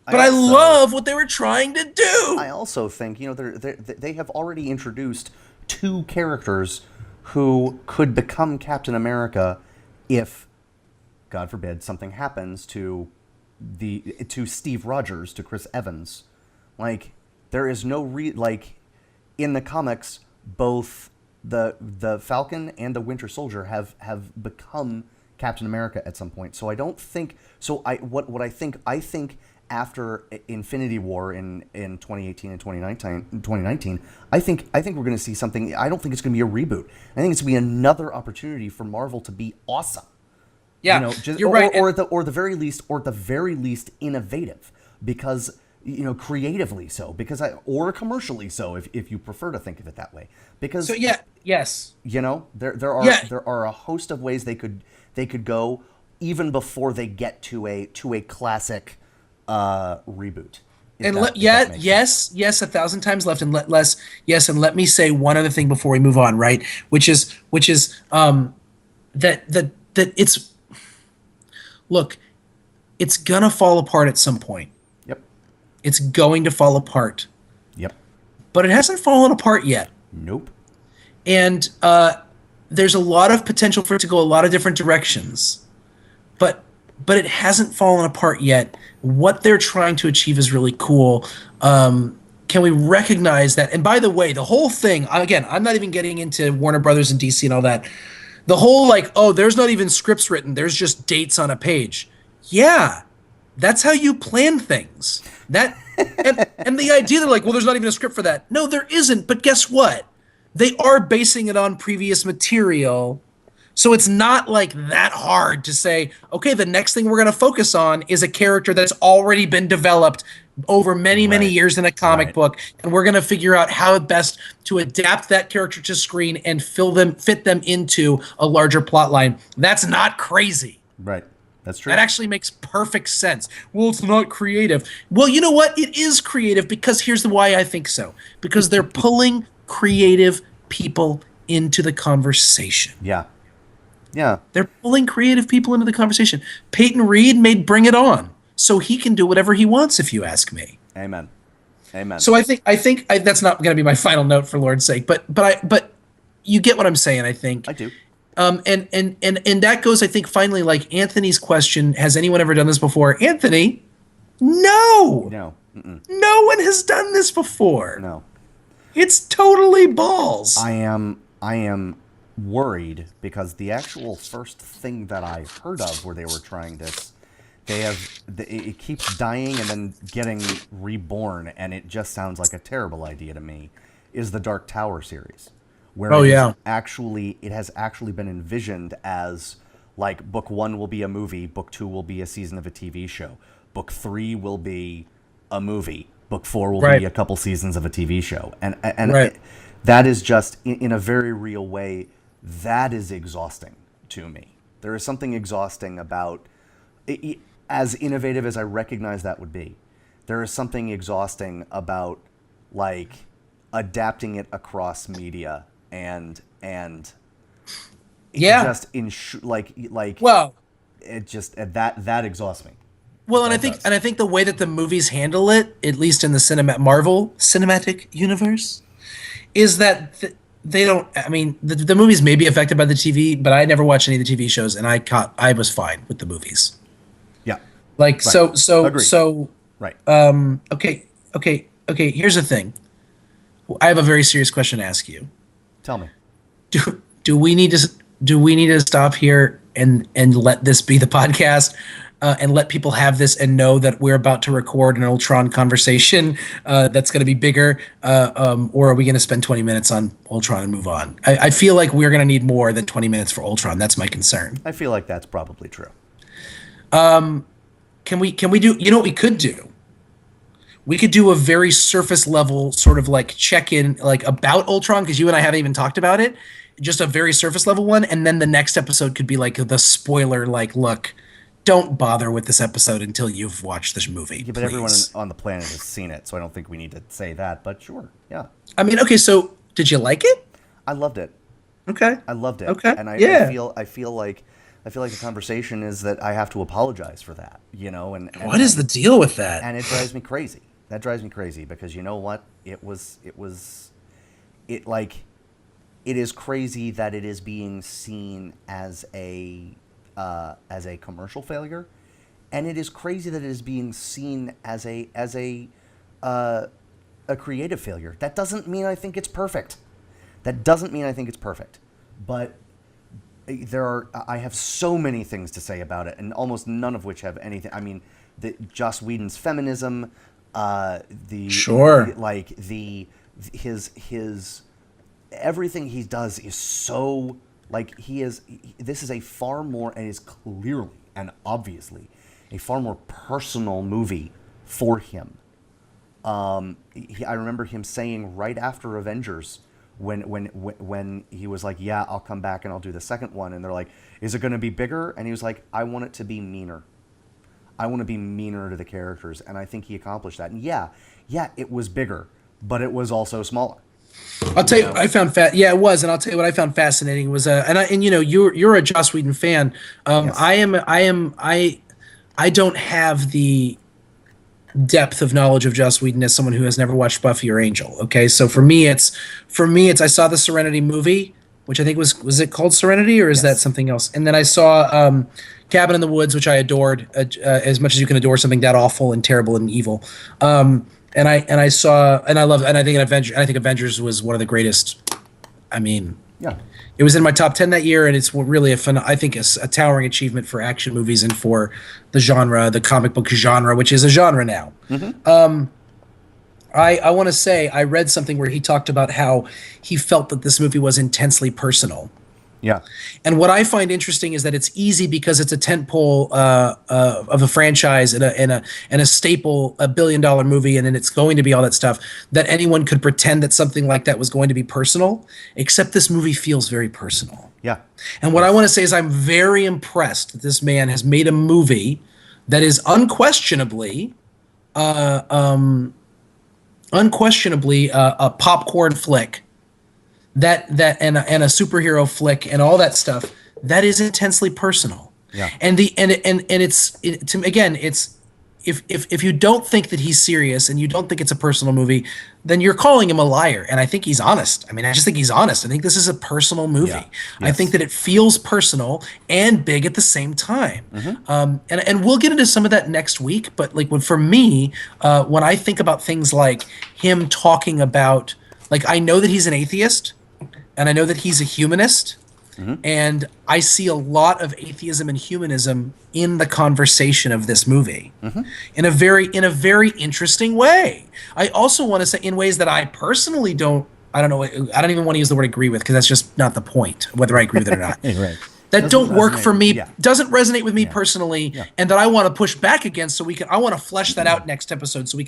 [SPEAKER 3] But I love what they were trying to do.
[SPEAKER 2] I also think, they have already introduced two characters who could become Captain America if, God forbid, something happens to Steve Rogers, to Chris Evans. Like, there is no in the comics, both the Falcon and the Winter Soldier have become Captain America at some point. So I don't think I think after Infinity War in 2018 and 2019, I think we're going to see something. I don't think it's going to be a reboot. I think it's going to be another opportunity for Marvel to be awesome.
[SPEAKER 3] Yeah, you're right.
[SPEAKER 2] Or at the very least innovative, because creatively so, or commercially so, if you prefer to think of it that way. Because
[SPEAKER 3] yes.
[SPEAKER 2] There are a host of ways they could go even before they get to a classic reboot.
[SPEAKER 3] Yes, 1,000 times left, and let me say one other thing before we move on, right? Which is that it's, look, it's gonna fall apart at some point.
[SPEAKER 2] Yep.
[SPEAKER 3] It's going to fall apart.
[SPEAKER 2] Yep.
[SPEAKER 3] But it hasn't fallen apart yet.
[SPEAKER 2] Nope.
[SPEAKER 3] And there's a lot of potential for it to go a lot of different directions. But it hasn't fallen apart yet. What they're trying to achieve is really cool. Can we recognize that? And by the way, the whole thing, again, I'm not even getting into Warner Brothers and DC and all that. The whole there's not even scripts written. There's just dates on a page. Yeah, that's how you plan things. And the idea that there's not even a script for that. No, there isn't. But guess what? They are basing it on previous material. So it's not that hard to say, okay, the next thing we're going to focus on is a character that's already been developed over many, many years in a comic book. And we're going to figure out how best to adapt that character to screen and fit them into a larger plot line. That's not crazy.
[SPEAKER 2] Right. That's true.
[SPEAKER 3] That actually makes perfect sense. Well, it's not creative. Well, you know what? It is creative, because here's why I think so. Because they're pulling creative people into the conversation.
[SPEAKER 2] Yeah. Yeah.
[SPEAKER 3] They're pulling creative people into the conversation. Peyton Reed made Bring It On, so he can do whatever he wants, if you ask me.
[SPEAKER 2] Amen.
[SPEAKER 3] So I think that's not going to be my final note, for Lord's sake, but you get what I'm saying, I think.
[SPEAKER 2] I do.
[SPEAKER 3] And that goes, I think, finally, Anthony's question, has anyone ever done this before? Anthony, no.
[SPEAKER 2] No. Mm-mm.
[SPEAKER 3] No one has done this before.
[SPEAKER 2] No.
[SPEAKER 3] It's totally balls.
[SPEAKER 2] I am worried, because the actual first thing that I heard of where they were trying this, it keeps dying and then getting reborn, and it just sounds like a terrible idea to me, is the Dark Tower series. Where it has actually been envisioned as book 1 will be a movie, book 2 will be a season of a TV show, book 3 will be a movie, book 4 will be a couple seasons of a TV show, and that is just, in a very real way, that is exhausting to me. There is something exhausting about it, as innovative as I recognize that would be. There is something exhausting about adapting it across media and just it just that exhausts me.
[SPEAKER 3] Well, and I think the way that the movies handle it, at least in the Marvel Cinematic Universe, is that they don't. I mean, the movies may be affected by the TV, but I never watched any of the TV shows, and I was fine with the movies.
[SPEAKER 2] Yeah.
[SPEAKER 3] Agreed.
[SPEAKER 2] So. Right.
[SPEAKER 3] Okay. Here's the thing. I have a very serious question to ask you.
[SPEAKER 2] Tell me.
[SPEAKER 3] Do we need to stop here and let this be the podcast? And let people have this and know that we're about to record an Ultron conversation that's going to be bigger? Or are we going to spend 20 minutes on Ultron and move on? I feel like we're going to need more than 20 minutes for Ultron. That's my concern.
[SPEAKER 2] I feel like that's probably true.
[SPEAKER 3] Can we do, what we could do? We could do a very surface level sort of check-in about Ultron, because you and I haven't even talked about it. Just a very surface level one. And then the next episode could be the spoiler, look, don't bother with this episode until you've watched this movie.
[SPEAKER 2] Yeah, but everyone on the planet has seen it, so I don't think we need to say that, but sure, yeah.
[SPEAKER 3] I mean, okay, so did you like it?
[SPEAKER 2] I loved it.
[SPEAKER 3] Okay.
[SPEAKER 2] I loved it.
[SPEAKER 3] Okay.
[SPEAKER 2] And I feel like I feel like the conversation is that I have to apologize for that, and
[SPEAKER 3] What is the deal with that?
[SPEAKER 2] and it drives me crazy. That drives me crazy because you know what? Like, it is crazy that it is being seen as a commercial failure, and it is crazy that it is being seen as a creative failure. That doesn't mean I think it's perfect. But I have so many things to say about it, and almost none of which have anything. I mean, Joss Whedon's feminism, his everything he does is so like this is a far more, and is clearly and obviously a far more personal movie for him. I remember him saying right after Avengers, when he was like, yeah, I'll come back and I'll do the second one, and they're like, is it going to be bigger? And he was like, I want it to be meaner. I want to be meaner to the characters, and I think he accomplished that. And yeah, it was bigger, but it was also smaller.
[SPEAKER 3] I'll tell you, I found yeah, it was, and I'll tell you what I found fascinating was, you're a Joss Whedon fan.
[SPEAKER 2] Yes.
[SPEAKER 3] I don't have the depth of knowledge of Joss Whedon as someone who has never watched Buffy or Angel. Okay, so for me it's I saw the Serenity movie, which I think was it called Serenity, or is that something else? And then I saw Cabin in the Woods, which I adored as much as you can adore something that awful and terrible and evil. And I saw, and I love, and I think Avengers was one of the greatest. I mean,
[SPEAKER 2] yeah,
[SPEAKER 3] it was in my top 10 that year, and it's really I think a towering achievement for action movies and for the genre, the comic book genre, which is a genre now.
[SPEAKER 2] Mm-hmm.
[SPEAKER 3] I want to say I read something where he talked about how he felt that this movie was intensely personal.
[SPEAKER 2] Yeah.
[SPEAKER 3] And what I find interesting is that it's easy because it's a tentpole of a franchise and a staple, $1 billion movie, and then it's going to be all that stuff, that anyone could pretend that something like that was going to be personal, except this movie feels very personal.
[SPEAKER 2] Yeah.
[SPEAKER 3] And what I want to say is I'm very impressed that this man has made a movie that is unquestionably a popcorn flick. That and a superhero flick and all that stuff that is intensely personal.
[SPEAKER 2] Yeah.
[SPEAKER 3] And if you don't think that he's serious and you don't think it's a personal movie, then you're calling him a liar. And I think he's honest. I mean, I just think he's honest. I think this is a personal movie.
[SPEAKER 2] Yeah. Yes.
[SPEAKER 3] I think that it feels personal and big at the same time.
[SPEAKER 2] Mm-hmm.
[SPEAKER 3] And we'll get into some of that next week. But for me, when I think about things like him talking about, I know that he's an atheist. And I know that he's a humanist, mm-hmm. and I see a lot of atheism and humanism in the conversation of this movie, mm-hmm. in a very interesting way. I also want to say in ways that I personally don't even want to use the word agree with, because that's just not the point, whether I agree with it or not.
[SPEAKER 2] Right.
[SPEAKER 3] That don't work for me,
[SPEAKER 2] yeah.
[SPEAKER 3] Doesn't resonate with me personally,
[SPEAKER 2] yeah.
[SPEAKER 3] and that I want to push back against, I want to flesh that out next episode so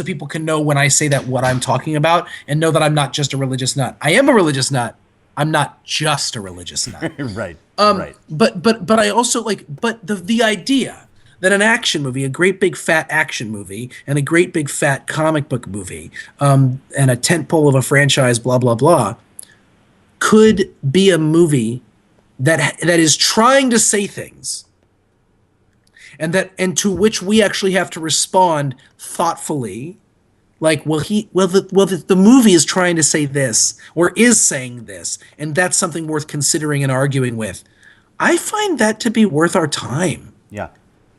[SPEAKER 3] people can know when I say that what I'm talking about, and know that I'm not just a religious nut. I am a religious nut. I'm not just a religious nut.
[SPEAKER 2] Right.
[SPEAKER 3] Right. But I also the idea that an action movie, a great big fat action movie, and a great big fat comic book movie, and a tentpole of a franchise, blah blah blah, could be a movie that is trying to say things, and to which we actually have to respond thoughtfully. The movie is trying to say this, or is saying this, and that's something worth considering and arguing with. I find that to be worth our time.
[SPEAKER 2] Yeah,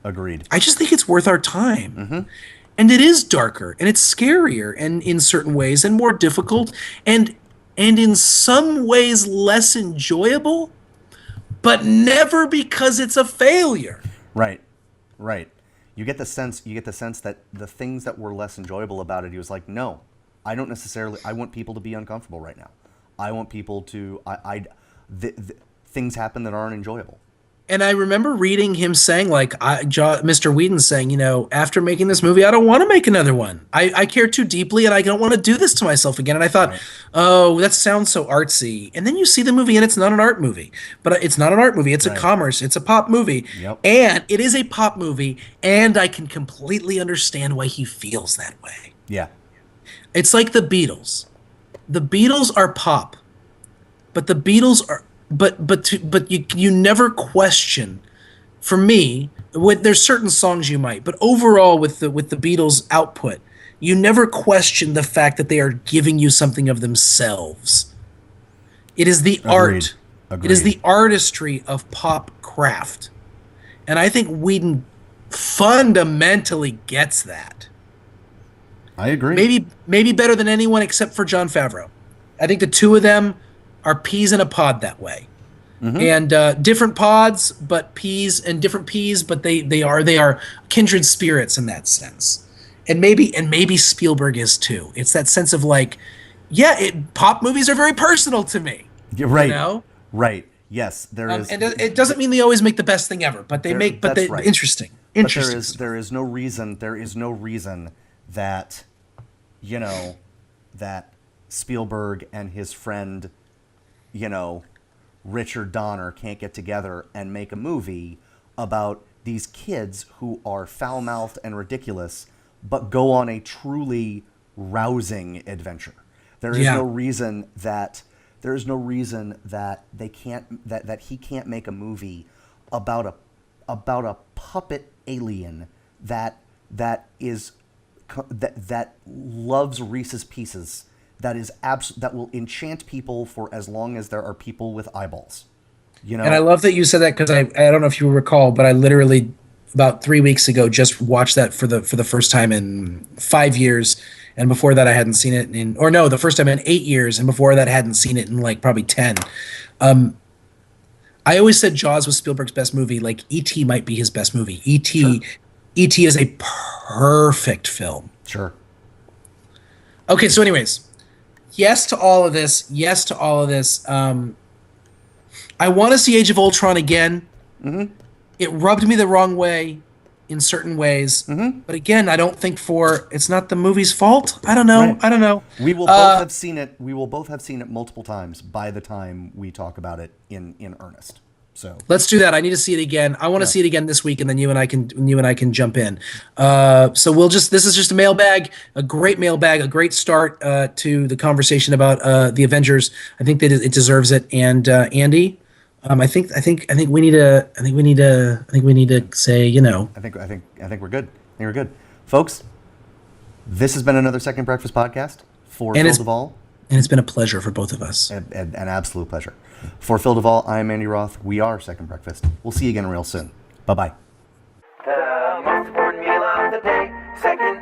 [SPEAKER 2] agreed.
[SPEAKER 3] I just think it's worth our time.
[SPEAKER 2] Mm-hmm.
[SPEAKER 3] And it is darker, and it's scarier, and in certain ways, and more difficult, and in some ways less enjoyable, but never because it's a failure.
[SPEAKER 2] Right. You get the sense that the things that were less enjoyable about it, he was like, no, I don't necessarily. I want people to be uncomfortable right now. I want people to. Things happen that aren't enjoyable.
[SPEAKER 3] And I remember reading him saying, Mr. Whedon saying, after making this movie, I don't want to make another one. I care too deeply, and I don't want to do this to myself again. And I thought, oh, that sounds so artsy. And then you see the movie, and it's not an art movie. But it's not an art movie. It's a commerce. It's a pop movie.
[SPEAKER 2] Yep.
[SPEAKER 3] And it is a pop movie, and I can completely understand why he feels that way.
[SPEAKER 2] Yeah. It's
[SPEAKER 3] like the Beatles. The Beatles are pop, but the Beatles but you never question. For me, there's certain songs you might, but overall with the Beatles' output, you never question the fact that they are giving you something of themselves. It is the art.
[SPEAKER 2] Agreed.
[SPEAKER 3] It is the artistry of pop craft. And I think Whedon fundamentally gets that.
[SPEAKER 2] I agree.
[SPEAKER 3] Maybe better than anyone except for Jon Favreau. I think the two of them are peas in a pod that way. And different pods, but peas, and different peas, but they are kindred spirits in that sense. And maybe Spielberg is too. It's that sense of like, pop movies are very personal to me.
[SPEAKER 2] You're right.
[SPEAKER 3] You know?
[SPEAKER 2] Right. Yes, there is.
[SPEAKER 3] And it doesn't mean they always make the best thing ever, but they
[SPEAKER 2] right.
[SPEAKER 3] interesting.
[SPEAKER 2] But there is no reason that, that Spielberg and his friend, Richard Donner can't get together and make a movie about these kids who are foul-mouthed and ridiculous, but go on a truly rousing adventure. There is no reason that they can't that he can't make a movie about a puppet alien that loves Reese's Pieces, that will enchant people for as long as there are people with eyeballs. And
[SPEAKER 3] I love that you said that, because I don't know if you recall, but I literally about 3 weeks ago just watched that for the first time in 5 years, and before that I hadn't seen it the first time in 8 years, and before that I hadn't seen it in like probably 10. I always said Jaws was Spielberg's best movie. Like E.T. might be his best movie. E.T. is a perfect film.
[SPEAKER 2] Sure.
[SPEAKER 3] Okay, so anyways, yes to all of this. I want to see Age of Ultron again. Mm-hmm. It rubbed me the wrong way in certain ways. Mm-hmm. But again, I don't think it's not the movie's fault. I don't know.
[SPEAKER 2] Right.
[SPEAKER 3] I don't know.
[SPEAKER 2] We will both have seen it. We will both have seen it multiple times by the time we talk about it in earnest. So
[SPEAKER 3] let's do that. I need to see it again. I want to see it again this week, and then you and I can jump in. So this is just a mailbag, a great mailbag, a great start to the conversation about the Avengers. I think that it deserves it. And Andy, I think we need to say,
[SPEAKER 2] I think we're good. We're good, folks. This has been another Second Breakfast podcast for Phil Duvall.
[SPEAKER 3] And it's been a pleasure for both of us.
[SPEAKER 2] An absolute pleasure. For Phil Duvall, I am Andy Roth. We are Second Breakfast. We'll see you again real soon. Bye-bye.
[SPEAKER 1] The most important meal of the day, second